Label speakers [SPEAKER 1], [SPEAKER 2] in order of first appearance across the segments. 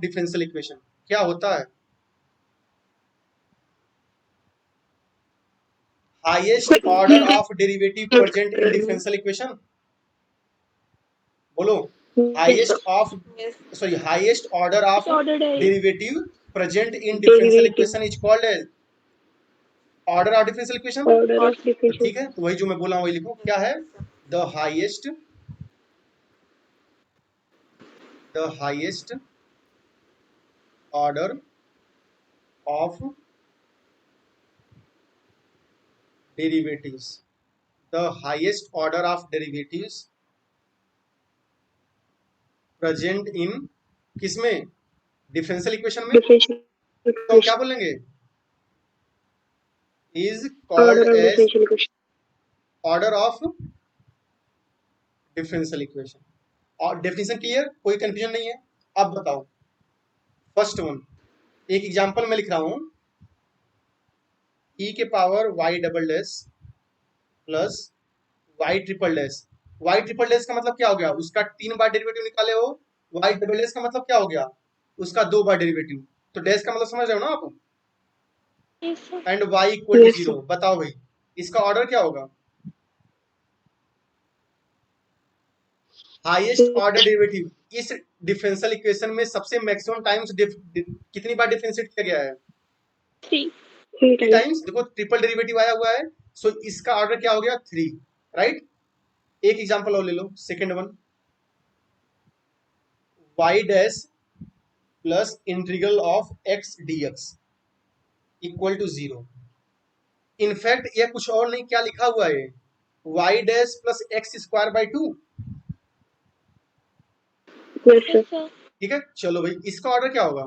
[SPEAKER 1] Differential equation क्या होता है? Highest order of derivative present in differential equation. बोलो, highest of highest order of derivative present in differential equation is called as order of differential equation. ठीक है, तो वही जो मैं बोला वही लिखो, क्या है? The highest order of derivatives, the highest order of derivatives present in किसमें? डिफरेंशियल इक्वेशन में। तो हम क्या बोलेंगे? Is called as order of differential equation. और डेफिनेशन क्लियर, कोई कंफ्यूजन नहीं है। अब बताओ फर्स्ट वन, एक एग्जांपल में लिख रहा हूं, e के power y double dash plus y triple dash. y triple dash का मतलब क्या हो गया? उसका 3 बार डेरिवेटिव निकाले हो। y डबल डैश का मतलब क्या हो गया? उसका 2 बार डेरिवेटिव। तो डैश का मतलब समझ रहे हो ना आप? And y equal to 0। बताओ भाई इसका ऑर्डर क्या होगा? हाईएस्ट ऑर्डर डेरिवेटिव इस डिफरेंशियल इक्वेशन में सबसे मैक्सिमम टाइम्स कितनी बार डिफरेंशिएट किया गया है? 3 टाइम्स। देखो ट्रिपल डेरिवेटिव आया हुआ है, सो इसका ऑर्डर क्या हो गया? 3, राइट। एक एग्जांपल और ले लो, second one, y dash plus integral of x dx equal to 0। In fact यह कुछ और नहीं, क्या लिखा हुआ है? y dash plus x square by 2। ठीक है, चलो भाई इसका ऑर्डर क्या होगा?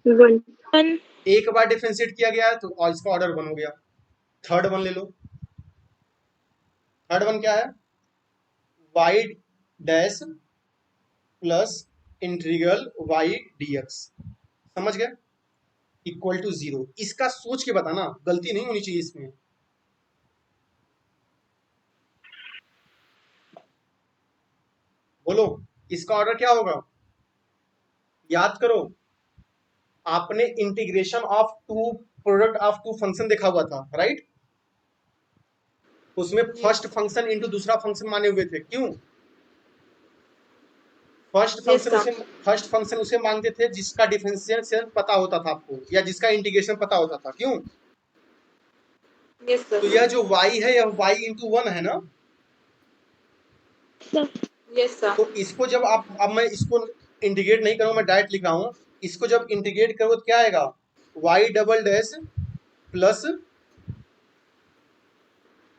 [SPEAKER 2] 1।
[SPEAKER 1] एक बार डिफरेंशिएट किया गया है तो और इसका ऑर्डर 1 हो गया। थर्ड वन ले लो, थर्ड वन क्या है? y dash plus integral y dx, समझ गए? Equal to 0। इसका सोच के बताना, गलती नहीं होनी चाहिए इसमें। बोलो इसका ऑर्डर क्या होगा? याद करो, आपने integration of two product of two function देखा हुआ था, राइट? उसमें फर्स्ट फंक्शन इनटू दूसरा फंक्शन माने हुए थे। क्यों? फर्स्ट फंक्शन उसे मानते थे जिसका डिफरेंशिएशन पता होता था आपको, या जिसका इंटीग्रेशन पता होता था। क्यों?
[SPEAKER 2] Yes, sir.
[SPEAKER 1] तो यह जो y है यह y इंटू 1 है ना।
[SPEAKER 2] Yes, sir.
[SPEAKER 1] तो इसको जब आप, अब मैं इसको इंटीग्रेट नहीं करूँ, मैं डायरेक्ट लिख रहा हूँ। इसको जब इंटीग्रेट करो तो क्या आएगा? y double dash plus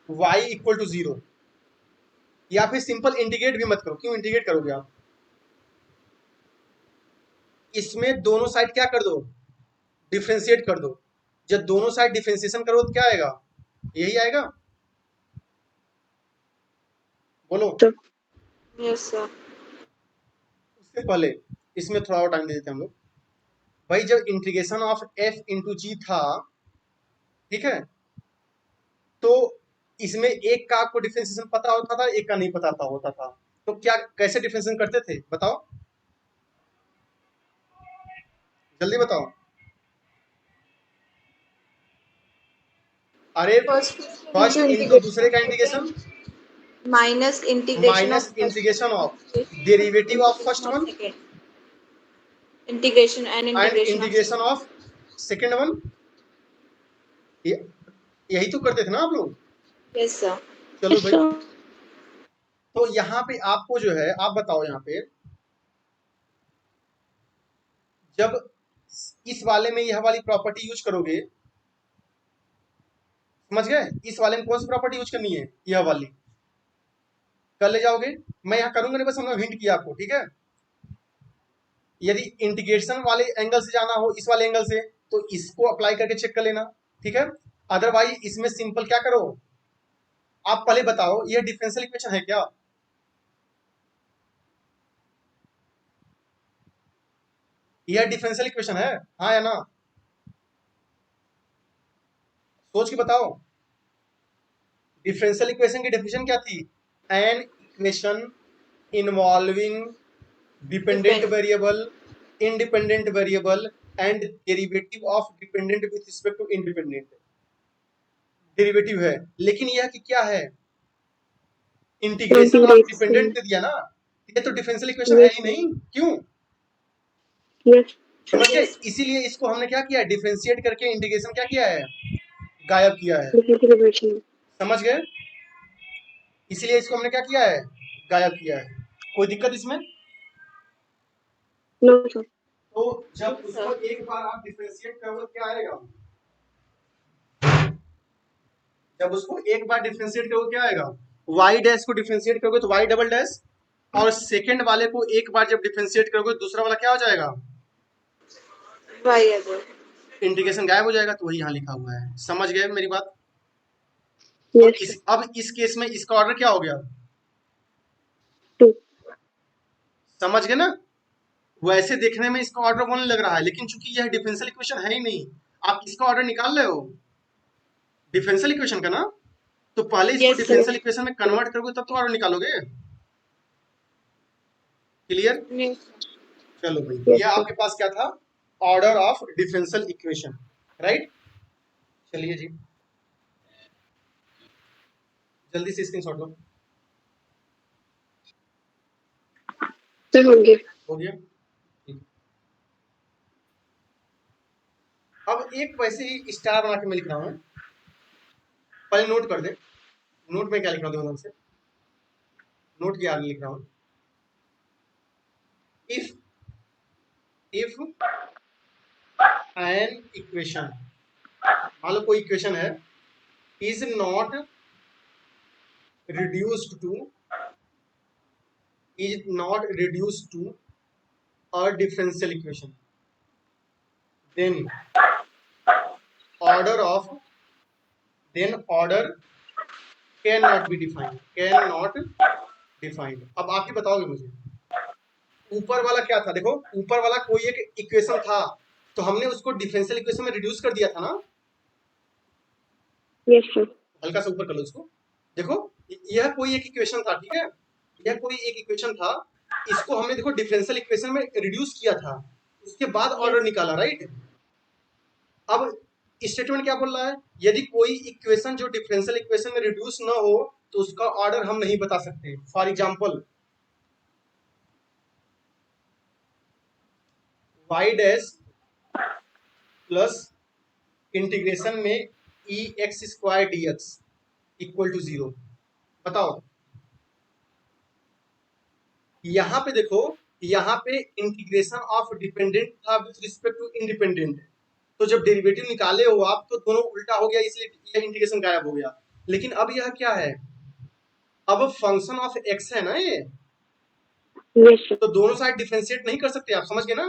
[SPEAKER 1] y equal to 0। या फिर सिंपल इंटीग्रेट भी मत करो। क्यों इंटीग्रेट करोगे आप? इसमें दोनों साइड क्या कर दो? डिफरेंशिएट कर दो। जब दोनों साइड डिफरेंशिएशन करो तो क्या आएगा? यही आएगा। बोलो।
[SPEAKER 2] Yes, sir.
[SPEAKER 1] उससे पहले इसमें थोड़ा और टाइम दे देते हैं हम लोग। भाई जब इंटीग्रेशन ऑफ f इंटू जी था, ठीक है, तो इसमें एक का आपको डिफरेंशिएशन पता होता था, एक का नहीं पता होता था। तो क्या कैसे डिफरेंशिएशन करते थे बताओ, जल्दी बताओ। अरे फर्स्ट इंटू दूसरे का integration
[SPEAKER 2] minus
[SPEAKER 1] integration of derivative of first one
[SPEAKER 2] integration and
[SPEAKER 1] and integration of second one. यही तो करते थे ना आप लोग?
[SPEAKER 2] Yes sir.
[SPEAKER 1] चलो भाई, तो यहाँ पे आपको जो है, आप बताओ यहाँ पे, जब इस वाले में यह वाली प्रॉपर्टी यूज करोगे, समझ गए? इस वाले में कौन सी प्रॉपर्टी यूज करनी है? यह वाली कर ले जाओगे। मैं यहाँ करूंगा नहीं, बस हमने हिंट किया आपको, ठीक है? यदि इंटीग्रेशन वाले एंगल से जाना हो, इस वाले एंगल से, तो इसको अप्लाई करके चेक कर लेना, ठीक है? अदरवाइज इसमें सिंपल क्या करो, आप पहले बताओ यह डिफरेंशियल इक्वेशन है क्या? यह डिफरेंशियल इक्वेशन है, हाँ या ना? सोच के बताओ। डिफरेंशियल इक्वेशन की डेफिनेशन क्या थी? An equation involving dependent variable, independent variable and derivative of dependent with respect to independent derivative है, लेकिन यह कि क्या है, इंटीग्रेशन ऑफ डिपेंडेंट दे दिया ना, ये तो डिफरेंशियल इक्वेशन है ही नहीं, क्यों? समझ गए?
[SPEAKER 2] Yes.
[SPEAKER 1] इसीलिए इसको हमने क्या किया, डिफरेंशिएट करके इंटीग्रेशन क्या किया है, गायब किया है। समझ गए? इसीलिए इसको हमने क्या किया है, गायब किया है। कोई दिक्कत इसमें?
[SPEAKER 3] No sir.
[SPEAKER 1] तो जब
[SPEAKER 2] No,
[SPEAKER 1] उसको
[SPEAKER 2] sir.
[SPEAKER 1] एक बार आप डिफरेंशिएट करोगे क्या आएगा, जब उसको एक बार डिफरेंशिएट करोगे क्या आएगा, y डैश को डिफरेंशिएट करोगे तो y डबल डैश, और सेकंड वाले को एक बार जब डिफरेंशिएट करोगे दूसरा वाला क्या हो जाएगा,
[SPEAKER 2] Y other.
[SPEAKER 1] इंटीग्रेशन गायब हो जाएगा। तो वही यहाँ लिखा हुआ है। समझ गए मेरी बात?
[SPEAKER 3] यस
[SPEAKER 1] अब इस केस में इसका ऑर्डर क्या हो गया,
[SPEAKER 3] टू।
[SPEAKER 1] समझ गए ना? वैसे देखने में इसका ऑर्डर 1 लग रहा है, लेकिन चूंकि यह डिफरेंशियल इक्वेशन है ही नहीं, आप इसका ऑर्डर निकाल रहे हो डिफरेंशियल इक्वेशन का ना, तो पहले इसको
[SPEAKER 2] Yes, sir.
[SPEAKER 1] डिफरेंशियल इक्वेशन में कन्वर्ट करोगे तब तो ऑर्डर निकालोगे। क्लियर?
[SPEAKER 2] Yes.
[SPEAKER 1] चलो भाई,
[SPEAKER 3] Yes,
[SPEAKER 1] ये
[SPEAKER 3] sir.
[SPEAKER 1] आपके पास क्या था, order of differential equation, right? चलिए जी, जल्दी से स्क्रीनशॉट लो।
[SPEAKER 3] सर होंगे।
[SPEAKER 1] हो गया? ठीक। अब एक वैसे ही स्टार बना के मैं लिख रहा हूँ, पहले नोट कर दे, नोट में क्या लिख रहा हूँ ध्यान से, नोट के आगे लिख रहा हूँ, इफ एन इक्वेशन, मान लो कोई इक्वेशन है, is not reduced to a differential equation, then order cannot be defined, अब आप ही बताओगे मुझे, ऊपर वाला क्या था, देखो ऊपर वाला कोई एक इक्वेशन था, तो हमने उसको डिफरेंशियल इक्वेशन में रिड्यूस कर दिया था ना।
[SPEAKER 3] Yes sir.
[SPEAKER 1] हल्का सा ऊपर कर लो इसको, देखो यह कोई एक इक्वेशन था, ठीक है, यह कोई एक इक्वेशन था, इसको हमने देखो डिफरेंशियल इक्वेशन में रिड्यूस किया था, उसके बाद ऑर्डर निकाला, राइट? अब स्टेटमेंट क्या बोल रहा है, यदि कोई इक्वेशन जो डिफरेंशियल इक्वेशन में रिड्यूस ना हो तो उसका ऑर्डर हम नहीं बता सकते। For example y dash plus integration में e x square d x equal to 0, बताओ। यहाँ पे देखो, यहाँ पे इंटीग्रेशन ऑफ डिपेंडेंट था विथ रिस्पेक्ट टू इंडिपेंडेंट, तो जब डेरिवेटिव निकाले हो आप तो दोनों उल्टा हो गया, इसलिए यह इंटीग्रेशन गायब हो गया। लेकिन अब यह क्या है, अब फंक्शन ऑफ एक्स है ना ये,
[SPEAKER 3] यस सर।
[SPEAKER 1] तो दोनों साइड डिफरेंशिएट नहीं कर सकते आप, समझ गए ना?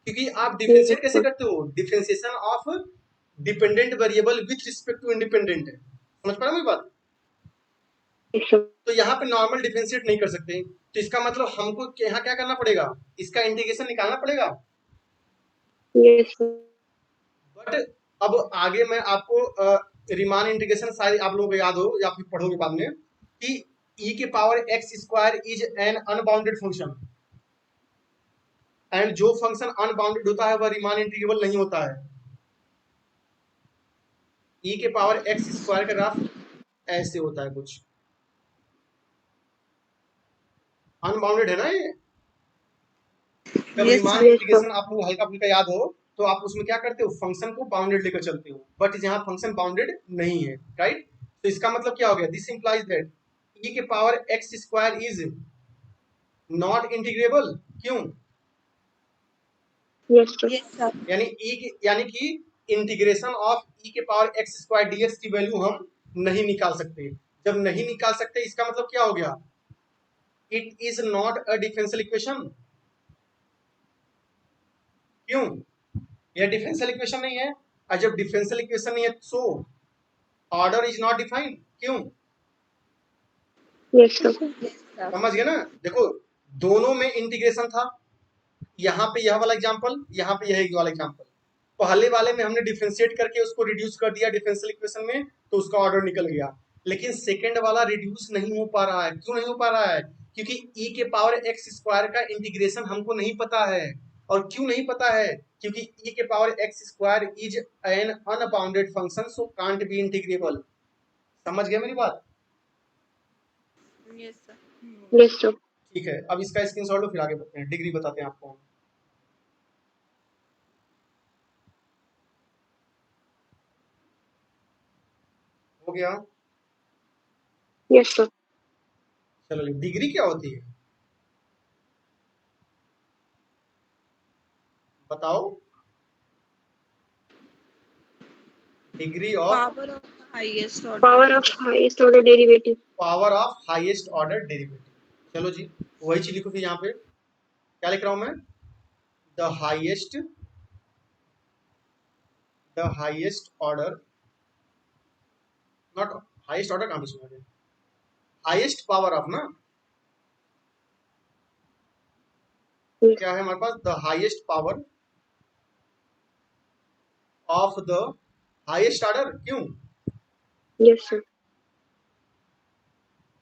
[SPEAKER 1] क्योंकि आप डिफरेंशिएट कैसे करते हो, differentiation of dependent variable with respect to independent, समझ पा रहे हो मेरी बात?
[SPEAKER 3] Yes sir.
[SPEAKER 1] तो यहाँ पे नॉर्मल डिफरेंशिएट नहीं कर सकते, तो इसका मतलब हमको यहाँ क्या करना पड़ेगा, इसका इंटीग्रेशन निकालना पड़ेगा।
[SPEAKER 3] Yes sir.
[SPEAKER 1] बट अब आगे मैं आपको रिमान इंटीग्रेशन शायद आप लोगों को याद हो या फिर पढ़ोगे बाद में, कि e के power x square is an unbounded function, and जो फंक्शन अनबाउंडेड होता है वह रिमान इंटीग्रेबल नहीं होता है। e के पावर एक्स स्क्वायर का ग्राफ ऐसे होता है कुछ, अनबाउंडेड है ना ये। जब
[SPEAKER 2] Yes,
[SPEAKER 1] रिमान
[SPEAKER 3] sir.
[SPEAKER 1] इंटीग्रेशन आप लोग हल्का फुल्का याद हो तो आप उसमें क्या करते हो, फंक्शन को बाउंडेड लेकर चलते हो, बट यहाँ फंक्शन बाउंडेड नहीं है, राइट? तो इसका मतलब क्या हो गया, दिस इंप्लाइज दैट e के power x square is not integrable, क्यों?
[SPEAKER 3] Yes sir.
[SPEAKER 2] yes, sir.
[SPEAKER 1] यानी कि इंटीग्रेशन ऑफ e के पावर एक्स स्क्वायर dx की वैल्यू हम नहीं निकाल सकते। जब नहीं निकाल सकते इसका मतलब क्या हो गया, it is not a differential equation, क्यों? यह डिफरेंशियल इक्वेशन नहीं है, और जब डिफरेंशियल इक्वेशन नहीं है so order is not defined, क्यों?
[SPEAKER 3] Yes sir.
[SPEAKER 2] Yes, sir.
[SPEAKER 1] समझ गए ना? देखो दोनों में इंटीग्रेशन था, यहाँ पे यह वाला एग्जांपल, यहाँ पे यह वाला एग्जांपल, पहले वाले में हमने डिफरेंशिएट करके उसको रिड्यूस कर दिया डिफरेंशियल इक्वेशन में, तो उसका ऑर्डर निकल गया। लेकिन सेकंड वाला रिड्यूस नहीं हो पा रहा है, क्यों नहीं हो पा रहा है, क्योंकि e के पावर x स्क्वायर का इंटीग्रेशन हमको नहीं पता है। और क्यों नहीं पता है? क्योंकि e के power x square is an unbounded function, so can't be integrable. समझ गए मेरी बात?
[SPEAKER 2] Yes sir.
[SPEAKER 3] Yes, sir.
[SPEAKER 1] ठीक है, अब इसका स्क्रीनशॉट लो, फिर आगे बढ़ते हैं, डिग्री बताते हैं आपको। हो गया?
[SPEAKER 3] Yes, sir.
[SPEAKER 1] चलो, डिग्री क्या होती है बताओ? Degree of
[SPEAKER 2] power of highest order.
[SPEAKER 3] Power of highest order derivative.
[SPEAKER 1] Power of highest order derivative. चलो जी, वही चीज लिखो फिर यहाँ पे। क्या लिख रहा हूं मैं? The highest order, not highest order, कहां पे सुना गया? हाईएस्ट पावर ऑफ ना,
[SPEAKER 3] Yes.
[SPEAKER 1] क्या है हमारे पास? The highest power of the highest order. क्यों?
[SPEAKER 3] Yes, sir.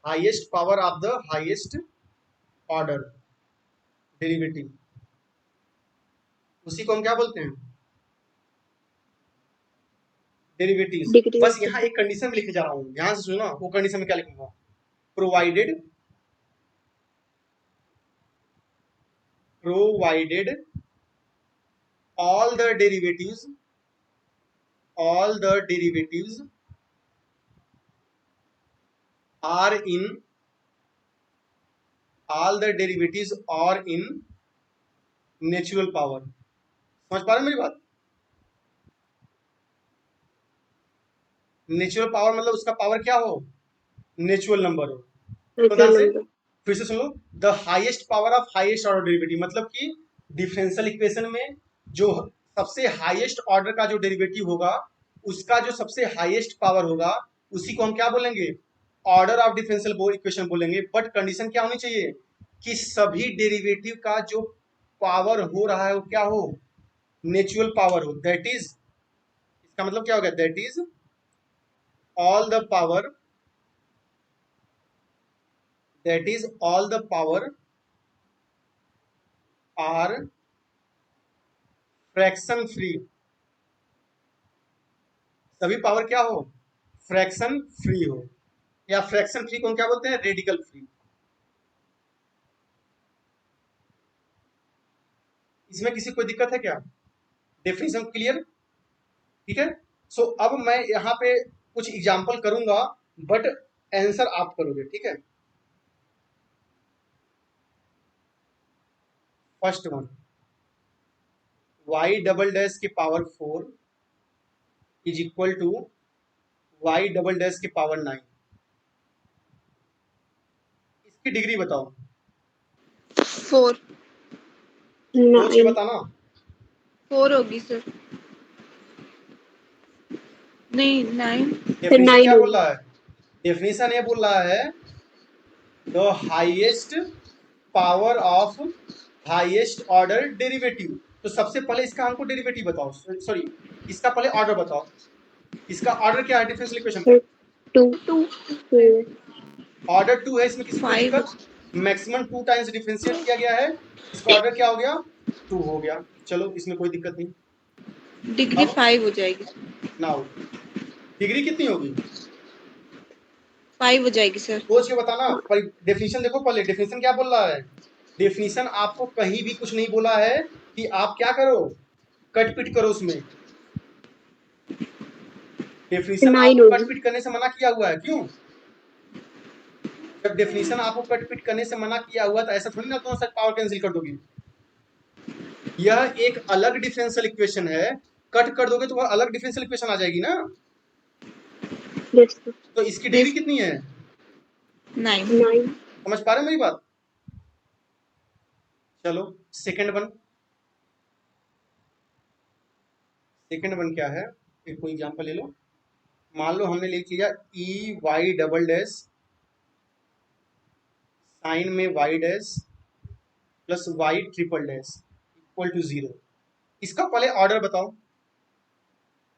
[SPEAKER 1] Highest power of the highest order derivative, उसी को हम क्या बोलते हैं? डेरिवेटिव्स।
[SPEAKER 3] Derivative.
[SPEAKER 1] बस यहाँ एक कंडीशन लिखे जा रहा हूँ, ध्यान से सुनो। वो कंडीशन में क्या लिखूंगा? Provided all the derivatives are in natural power. समझ पा रहे हैं मेरी बात? नेचुरल पावर मतलब उसका पावर क्या हो? नेचुरल नंबर हो। तो ध्यान से
[SPEAKER 3] number.
[SPEAKER 1] फिर से सुन लो। The highest power of highest order derivative मतलब कि डिफरेंशियल इक्वेशन में जो सबसे हाईएस्ट ऑर्डर का जो डेरिवेटिव होगा, उसका जो सबसे हाईएस्ट पावर होगा, उसी को हम क्या बोलेंगे? ऑर्डर ऑफ डिफरेंशियल इक्वेशन बोलेंगे। बट कंडीशन क्या होनी चाहिए? कि सभी डेरिवेटिव का जो पावर हो रहा है वो क्या हो? नेचुरल पावर हो। दैट इज, इसका मतलब क्या हो गया? That is all the power are fraction free. सभी पावर क्या हो? फ्रैक्शन फ्री हो। या फ्रैक्शन फ्री को हम क्या बोलते हैं? Radical free. इसमें किसी कोई दिक्कत है क्या? Definition clear? ठीक है। सो अब मैं यहाँ पे कुछ एग्जांपल करूंगा, बट आंसर आप करोगे, ठीक है? First one, y double dash के power 4 is equal to y double dash के पावर 9। इसकी डिग्री बताओ।
[SPEAKER 2] 4
[SPEAKER 1] सोच के
[SPEAKER 3] 9.
[SPEAKER 1] बताना।
[SPEAKER 2] 4 होगी सर। नहीं 9।
[SPEAKER 1] डेफिनेशन
[SPEAKER 3] 9
[SPEAKER 1] क्या बोल
[SPEAKER 3] होगी.
[SPEAKER 1] रहा है? डेफिनेशन ये बोल रहा है the highest power of highest order derivative. तो सबसे पहले इसका हमको डेरिवेटिव बताओ, सॉरी इसका पहले ऑर्डर बताओ। इसका ऑर्डर क्या है डिफरेंशियल इक्वेशन का?
[SPEAKER 3] 2.
[SPEAKER 1] ऑर्डर 2 है, इसमें किसी कोई
[SPEAKER 2] 5
[SPEAKER 1] दिक्कत? मैक्सिमम 2 टाइम्स डिफरेंशिएट किया गया है, इसका ऑर्डर क्या हो गया? 2 हो गया। चलो, इसमें कोई दिक्कत नहीं।
[SPEAKER 2] डिग्री
[SPEAKER 1] अब
[SPEAKER 2] 5 हो जाएगी।
[SPEAKER 1] नाउ डिग्री कितनी होगी?
[SPEAKER 2] 5 हो जाएगी सर।
[SPEAKER 1] सोच के बताना। पर डेफिनेशन देखो पहले, डेफिनेशन क्या बोल रहा है? डेफिनेशन आपको कहीं भी कुछ नहीं बोला है कि आप क्या करो, कट पिट करो उसमें। डेफिनेशन
[SPEAKER 3] 9
[SPEAKER 1] आपको कट
[SPEAKER 3] होगी.
[SPEAKER 1] पिट करने से मना किया हुआ है। क्यों? जब डेफिनेशन आपको कट पिट करने से मना किया हुआ तो ऐसा थोड़ी ना दोनों साइड पावर कैंसिल कर दोगे। यह एक अलग डिफरेंशियल इक्वेशन है, कट कर दोगे तो वह अलग डिफरेंशियल इक्वेशन आ जाएगी ना।
[SPEAKER 3] Yes, sir.
[SPEAKER 1] तो इसकी डिग्री कितनी है?
[SPEAKER 2] 9।
[SPEAKER 3] 9.
[SPEAKER 1] समझ पा रहे हैं मेरी बात? चलो, सेकंड वन क्या है? एक कोई एग्जांपल ले लो। मान लो हमने लिख लिया e y double dash sine में y dash plus y triple dash equal to 0। इसका पहले ऑर्डर बताओ।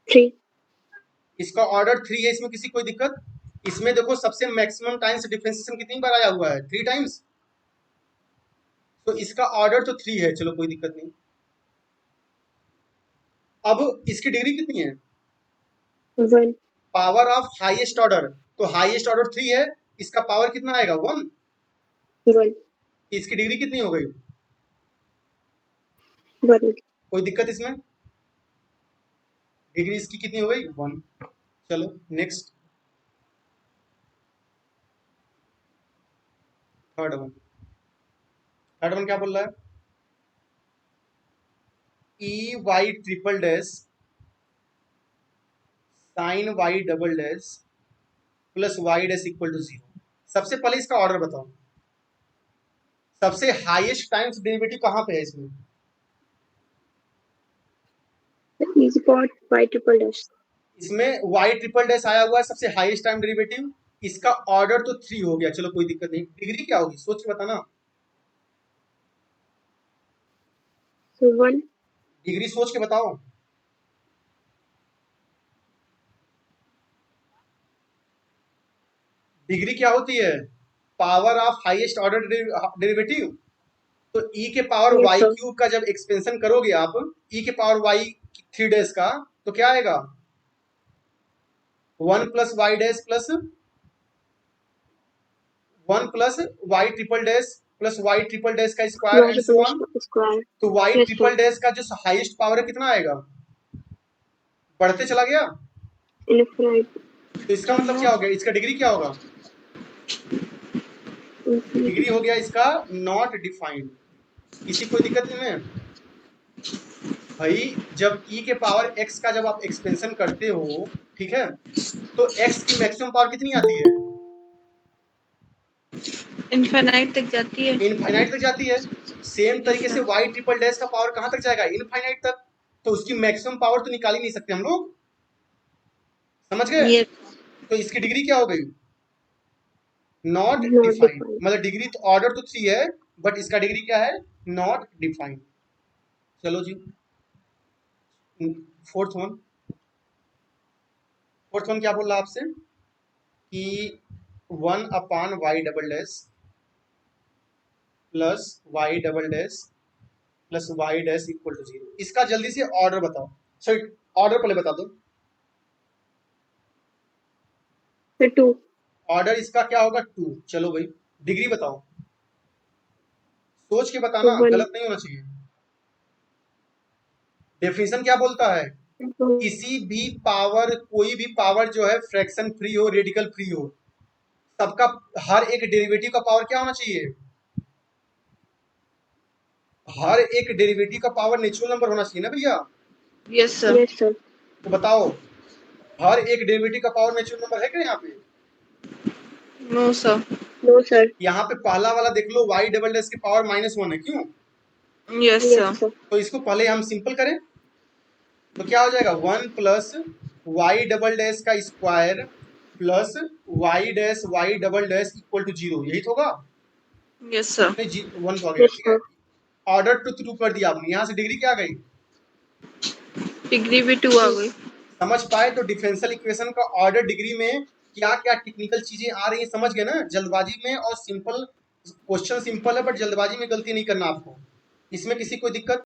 [SPEAKER 3] 3.
[SPEAKER 1] इसका ऑर्डर 3 है, इसमें किसी कोई दिक्कत? इसमें देखो सबसे मैक्सिमम टाइम्स डिफरेंशिएशन कितनी बार आया हुआ है? 3 टाइम्स। तो इसका ऑर्डर तो 3 है, चलो कोई दिक्कत नहीं। अब इसकी डिग्री कितनी है?
[SPEAKER 3] 1
[SPEAKER 1] पावर ऑफ हाईएस्ट ऑर्डर, तो हाईएस्ट ऑर्डर 3 है, इसका पावर कितना आएगा? 1।
[SPEAKER 3] 1
[SPEAKER 1] इसकी डिग्री कितनी हो गई?
[SPEAKER 3] 1
[SPEAKER 1] कोई दिक्कत इसमें? डिग्री इसकी कितनी हो गई? 1। चलो नेक्स्ट, थर्ड वन क्या बोल रहा है? E y triple dash sine y double dash plus y dash equal to 0। सबसे पहले इसका ऑर्डर बताओ। सबसे हाईएस्ट टाइम्स डेरिवेटिव कहाँ पे है इसमें?
[SPEAKER 3] is got y triple dash
[SPEAKER 1] इसमें वाई ट्रिपल डैश आया हुआ है सबसे हाईएस्ट टाइम डेरिवेटिव, इसका ऑर्डर तो 3 हो गया, चलो कोई दिक्कत नहीं। डिग्री क्या होगी सोच के बताना,
[SPEAKER 3] so 1
[SPEAKER 1] डिग्री सोच के बताओ। डिग्री क्या होती है? Power of highest order derivative. तो ई के power
[SPEAKER 3] Yes,
[SPEAKER 1] y
[SPEAKER 3] sir.
[SPEAKER 1] Cube का जब एक्सपेंशन करोगे आप ई के पावर वाई 3 डैश का, तो क्या आएगा? 1 plus y dash plus 1 plus y triple dash plus y triple dash का square
[SPEAKER 3] y
[SPEAKER 1] and so
[SPEAKER 3] triple
[SPEAKER 1] on.
[SPEAKER 3] dash square
[SPEAKER 1] तो y
[SPEAKER 3] Yes,
[SPEAKER 1] triple
[SPEAKER 3] sir.
[SPEAKER 1] Dash का जो हाईएस्ट पावर है कितना आएगा? बढ़ते चला गया।
[SPEAKER 3] infinite
[SPEAKER 1] तो इसका मतलब क्या हो गया? इसका डिग्री क्या होगा?
[SPEAKER 3] infinity
[SPEAKER 1] डिग्री हो गया इसका नॉट डिफाइंड। किसी कोई दिक्कत नहीं है भाई? जब e के पावर x का जब आप एक्सपेंशन करते हो, ठीक है, तो x की मैक्सिमम पावर कितनी आती है?
[SPEAKER 2] इनफाइनाइट तक जाती है।
[SPEAKER 1] इनफाइनाइट तक जाती है। सेम तरीके से y ट्रिपल डैश का पावर कहां तक जाएगा? इनफाइनाइट तक। तो उसकी मैक्सिमम पावर तो निकाल ही नहीं सकते हम लोग, समझ गए?
[SPEAKER 2] ये
[SPEAKER 1] तो इसकी डिग्री क्या हो गई? Not
[SPEAKER 3] not
[SPEAKER 1] defined.
[SPEAKER 3] defined
[SPEAKER 1] मतलब डिग्री तो ऑर्डर तो 3 है, बट इसका डिग्री क्या है? Not defined. चलो जी फोर्थ वन क्या बोल रहा है आपसे कि 1 upon y double dash plus y double dash plus y dash equal to 0। इसका जल्दी से ऑर्डर बताओ। सॉरी, ऑर्डर पहले बता दो।
[SPEAKER 3] so 2
[SPEAKER 1] ऑर्डर इसका क्या होगा? 2। चलो भाई डिग्री बताओ, सोच के बताना,
[SPEAKER 3] 1
[SPEAKER 1] गलत नहीं होना चाहिए। डेफिनेशन क्या बोलता है? किसी भी पावर, कोई भी पावर जो है फ्रैक्शन फ्री हो, रेडिकल फ्री हो, सबका हर एक डेरिवेटिव का पावर क्या होना चाहिए? हर एक डेरिवेटिव का पावर नेचुरल नंबर होना चाहिए ना भैया?
[SPEAKER 2] Yes sir.
[SPEAKER 3] yes sir
[SPEAKER 1] तो बताओ, हर एक डेरिवेटिव का पावर नेचुरल नंबर है क्या यहाँ पे?
[SPEAKER 2] No sir.
[SPEAKER 3] no sir
[SPEAKER 1] यहाँ पे पहला वाला देख लो, वाई डबल डैश की पावर -1 है, क्यों?
[SPEAKER 2] Yes
[SPEAKER 3] yes
[SPEAKER 2] sir.
[SPEAKER 3] sir
[SPEAKER 1] तो इसको पहले हम सिंपल करें तो क्या हो जाएगा? 1 प्लस वाई डबल डैश का square plus y dash y double dash equal to 0, यही तो होगा?
[SPEAKER 2] Yes sir.
[SPEAKER 1] नहीं, 1 तो आ गया,
[SPEAKER 3] yes
[SPEAKER 1] ठीक है।
[SPEAKER 3] sir
[SPEAKER 1] ऑर्डर टू 2 कर दिया आपने, यहाँ से डिग्री क्या आ गई?
[SPEAKER 2] डिग्री भी 2 आ गई।
[SPEAKER 1] समझ पाए? तो डिफरेंशियल इक्वेशन का ऑर्डर डिग्री में क्या क्या टेक्निकल चीजें आ रही है, समझ गए ना? जल्दबाजी में, और सिंपल क्वेश्चन सिंपल है बट जल्दबाजी में गलती नहीं करना आपको। इसमें किसी कोई दिक्कत